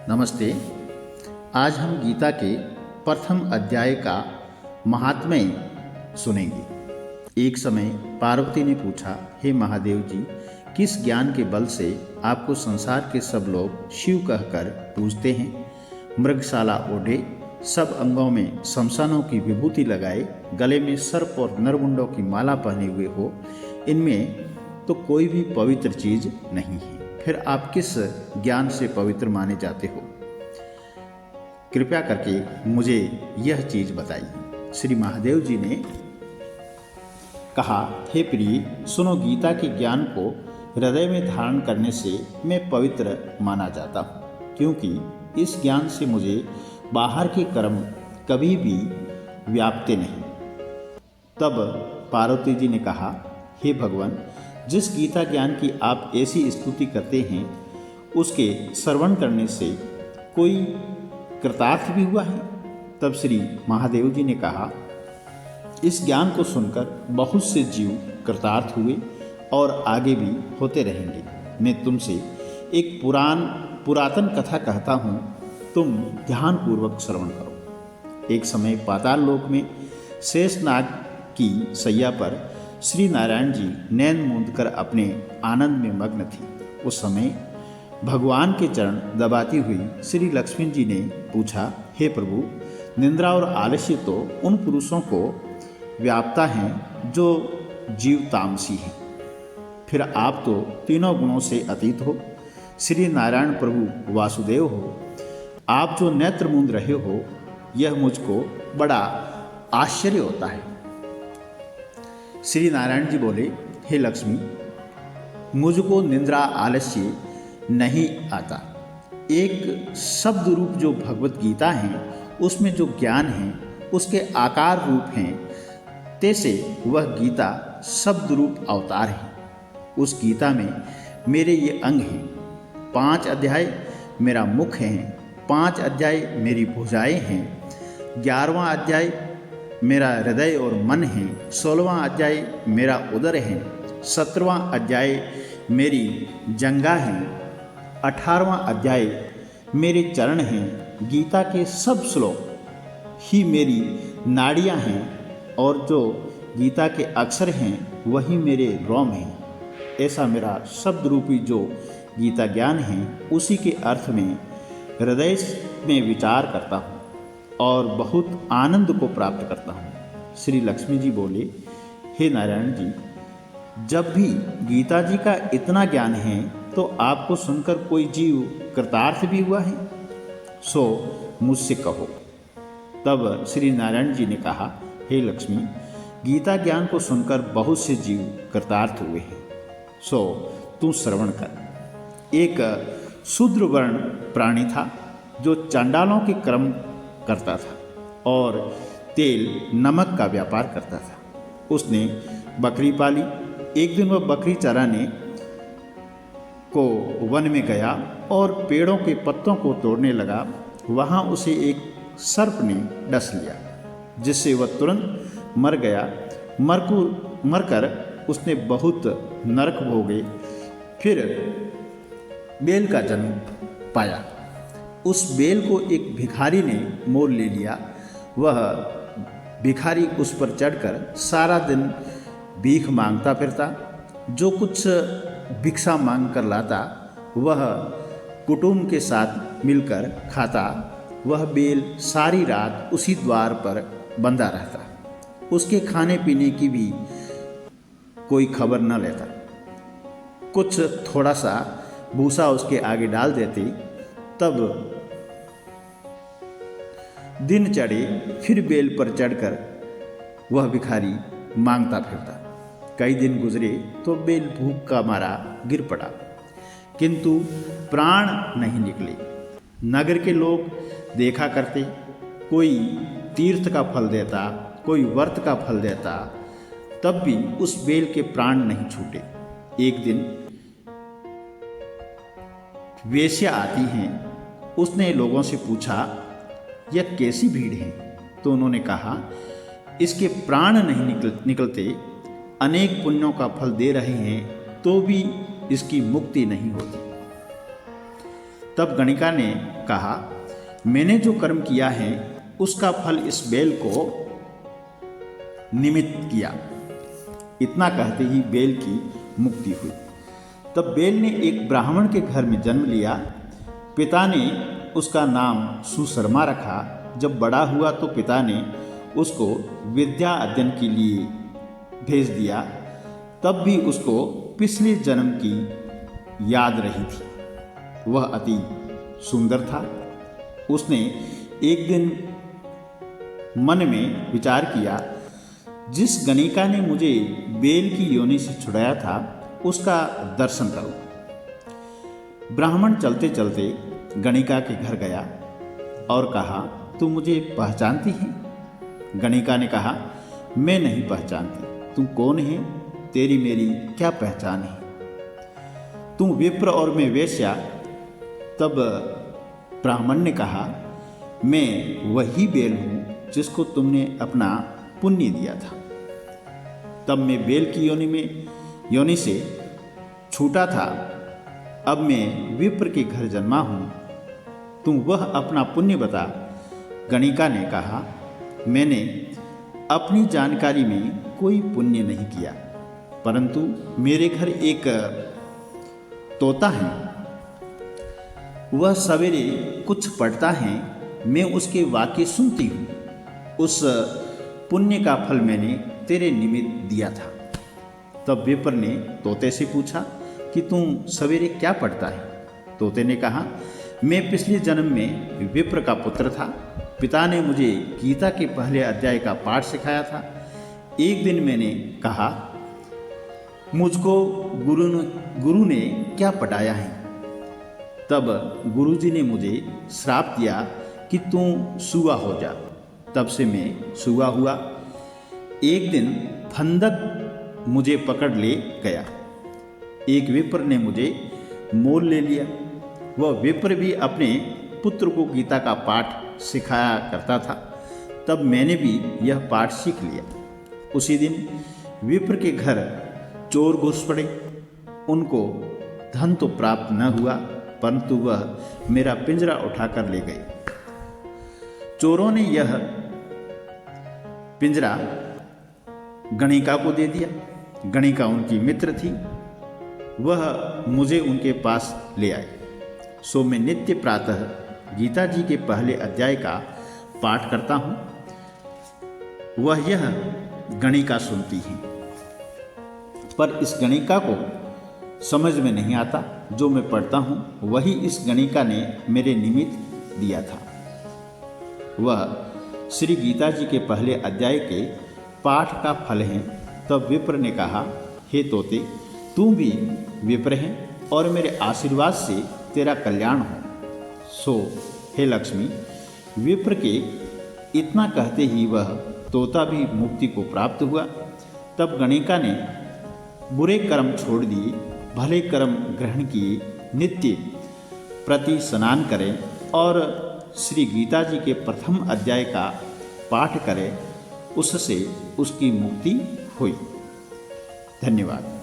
नमस्ते। आज हम गीता के प्रथम अध्याय का महात्म्य सुनेंगे। एक समय पार्वती ने पूछा, हे महादेव जी, किस ज्ञान के बल से आपको संसार के सब लोग शिव कहकर पूजते हैं? मृगशाला ओढ़े, सब अंगों में शमशानों की विभूति लगाए, गले में सर्प और नरमुंडों की माला पहने हुए हो, इनमें तो कोई भी पवित्र चीज नहीं है। फिर आप किस ज्ञान से पवित्र माने जाते हो? कृपया करके मुझे यह चीज बताइए। श्री महादेव जी ने कहा, हे प्रिय, सुनो, गीता के ज्ञान को हृदय में धारण करने से मैं पवित्र माना जाता हूँ, क्योंकि इस ज्ञान से मुझे बाहर के कर्म कभी भी व्यापते नहीं। तब पार्वती जी ने कहा, हे भगवान, जिस गीता ज्ञान की आप ऐसी स्तुति करते हैं, उसके श्रवण करने से कोई कृतार्थ भी हुआ है? तब श्री महादेव जी ने कहा, इस ज्ञान को सुनकर बहुत से जीव कृतार्थ हुए और आगे भी होते रहेंगे। मैं तुमसे एक पुरातन कथा कहता हूँ, तुम ध्यानपूर्वक श्रवण करो। एक समय पाताल लोक में शेषनाग की शैया पर श्री नारायण जी नैन मूंदकर अपने आनंद में मग्न थी। उस समय भगवान के चरण दबाती हुई श्री लक्ष्मी जी ने पूछा, हे प्रभु, निंद्रा और आलस्य तो उन पुरुषों को व्यापता हैं जो जीव तामसी हैं, फिर आप तो तीनों गुणों से अतीत हो। श्री नारायण प्रभु वासुदेव हो, आप जो नेत्र मूंद रहे हो, यह मुझको बड़ा आश्चर्य होता है। श्री नारायण जी बोले, हे लक्ष्मी, मुझको निंद्रा आलस्य नहीं आता। एक शब्द रूप जो भगवत गीता है, उसमें जो ज्ञान है उसके आकार रूप हैं, तैसे वह गीता शब्द रूप अवतार है। उस गीता में मेरे ये अंग हैं, 5 अध्याय मेरा मुख है, 5 अध्याय मेरी भुजाएं हैं, 11वां अध्याय मेरा हृदय और मन है, 16वां अध्याय मेरा उदर है, 17वां अध्याय मेरी जंगा है, 18वां अध्याय मेरे चरण हैं। गीता के सब श्लोक ही मेरी नाड़ियाँ हैं, और जो गीता के अक्षर हैं वही मेरे रोम हैं। ऐसा मेरा शब्द रूपी जो गीता ज्ञान है, उसी के अर्थ में हृदय में विचार करता हूँ और बहुत आनंद को प्राप्त करता हूँ। श्री लक्ष्मी जी बोले, हे नारायण जी, जब भी गीता जी का इतना ज्ञान है तो आपको सुनकर कोई जीव कृतार्थ भी हुआ है? सो मुझसे कहो। तब श्री नारायण जी ने कहा, हे लक्ष्मी, गीता ज्ञान को सुनकर बहुत से जीव कृतार्थ हुए हैं, सो तू श्रवण कर। एक शूद्र वर्ण प्राणी था जो चांडालों के कर्म करता था और तेल नमक का व्यापार करता था। उसने बकरी पाली। एक दिन वह बकरी चराने को वन में गया और पेड़ों के पत्तों को तोड़ने लगा। वहाँ उसे एक सर्प ने डस लिया, जिससे वह तुरंत मर गया। मरकर उसने बहुत नरक भोगे, फिर बेल का जन्म पाया। उस बेल को एक भिखारी ने मोल ले लिया। वह भिखारी उस पर चढ़कर सारा दिन भीख मांगता फिरता। जो कुछ भिक्षा मांग कर लाता वह कुटुंब के साथ मिलकर खाता। वह बेल सारी रात उसी द्वार पर बंधा रहता। उसके खाने पीने की भी कोई खबर न लेता। कुछ थोड़ा सा भूसा उसके आगे डाल देते, तब दिन चढ़े फिर बेल पर चढ़कर वह भिखारी मांगता फिरता। कई दिन गुजरे तो बेल भूख का मारा गिर पड़ा, किंतु प्राण नहीं निकले। नगर के लोग देखा करते, कोई तीर्थ का फल देता, कोई व्रत का फल देता, तब भी उस बेल के प्राण नहीं छूटे। एक दिन वेश्या आती हैं। उसने लोगों से पूछा, यह कैसी भीड़ है? तो उन्होंने कहा, इसके प्राण नहीं निकलते, अनेक पुण्यों का फल दे रहे हैं तो भी इसकी मुक्ति नहीं होती। तब गणिका ने कहा, मैंने जो कर्म किया है उसका फल इस बेल को निमित्त किया। इतना कहते ही बेल की मुक्ति हुई। तब बेल ने एक ब्राह्मण के घर में जन्म लिया। पिता ने उसका नाम सुशर्मा रखा। जब बड़ा हुआ तो पिता ने उसको विद्या अध्ययन के लिए भेज दिया। तब भी उसको पिछले जन्म की याद रही थी। वह अति सुंदर था। उसने एक दिन मन में विचार किया, जिस गणिका ने मुझे बेल की योनि से छुड़ाया था उसका दर्शन करूं। ब्राह्मण चलते चलते गणिका के घर गया और कहा, तू मुझे पहचानती है? गणिका ने कहा, मैं नहीं पहचानती। तुम कौन है? तेरी मेरी क्या पहचान है? तुम विप्र और मैं वेश्या। तब ब्राह्मण ने कहा, मैं वही बेल हूँ जिसको तुमने अपना पुण्य दिया था। तब मैं बेल की योनि से छूटा था। अब मैं विप्र के घर जन्मा हूँ। तुम वह अपना पुण्य बता। गणिका ने कहा, मैंने अपनी जानकारी में कोई पुण्य नहीं किया, परंतु मेरे घर एक तोता है। वह सवेरे कुछ पढ़ता है, मैं उसके वाक्य सुनती हूँ। उस पुण्य का फल मैंने तेरे निमित्त दिया था। तब विप्र ने तोते से पूछा कि तुम सवेरे क्या पढ़ता है? तोते ने कहा, मैं पिछले जन्म में विप्र का पुत्र था। पिता ने मुझे गीता के पहले अध्याय का पाठ सिखाया था। एक दिन मैंने कहा, मुझको गुरु ने क्या पढ़ाया है? तब गुरुजी ने मुझे श्राप दिया कि तू सूआ हो जा। तब से मैं सूआ हुआ। एक दिन फंदक मुझे पकड़ ले गया। एक विप्र ने मुझे मोल ले लिया। वह विप्र भी अपने पुत्र को गीता का पाठ सिखाया करता था। तब मैंने भी यह पाठ सीख लिया। उसी दिन विप्र के घर चोर घुस पड़े। उनको धन तो प्राप्त न हुआ, परंतु वह मेरा पिंजरा उठाकर ले गए। चोरों ने यह पिंजरा गणिका को दे दिया। गणिका उनकी मित्र थी। वह मुझे उनके पास ले आए। सो मैं नित्य प्रातः गीता जी के पहले अध्याय का पाठ करता हूँ। वह यह गणिका सुनती है, पर इस गणिका को समझ में नहीं आता। जो मैं पढ़ता हूँ वही इस गणिका ने मेरे निमित्त दिया था। वह श्री गीता जी के पहले अध्याय के पाठ का फल है। तब विप्र ने कहा, हे तोते, तू भी विप्र है और मेरे आशीर्वाद से तेरा कल्याण हो। सो हे लक्ष्मी, विप्र के इतना कहते ही वह तोता भी मुक्ति को प्राप्त हुआ। तब गणिका ने बुरे कर्म छोड़ दिए, भले कर्म ग्रहण किए, नित्य प्रति स्नान करें और श्री गीता जी के प्रथम अध्याय का पाठ करें। उससे उसकी मुक्ति हुई। धन्यवाद।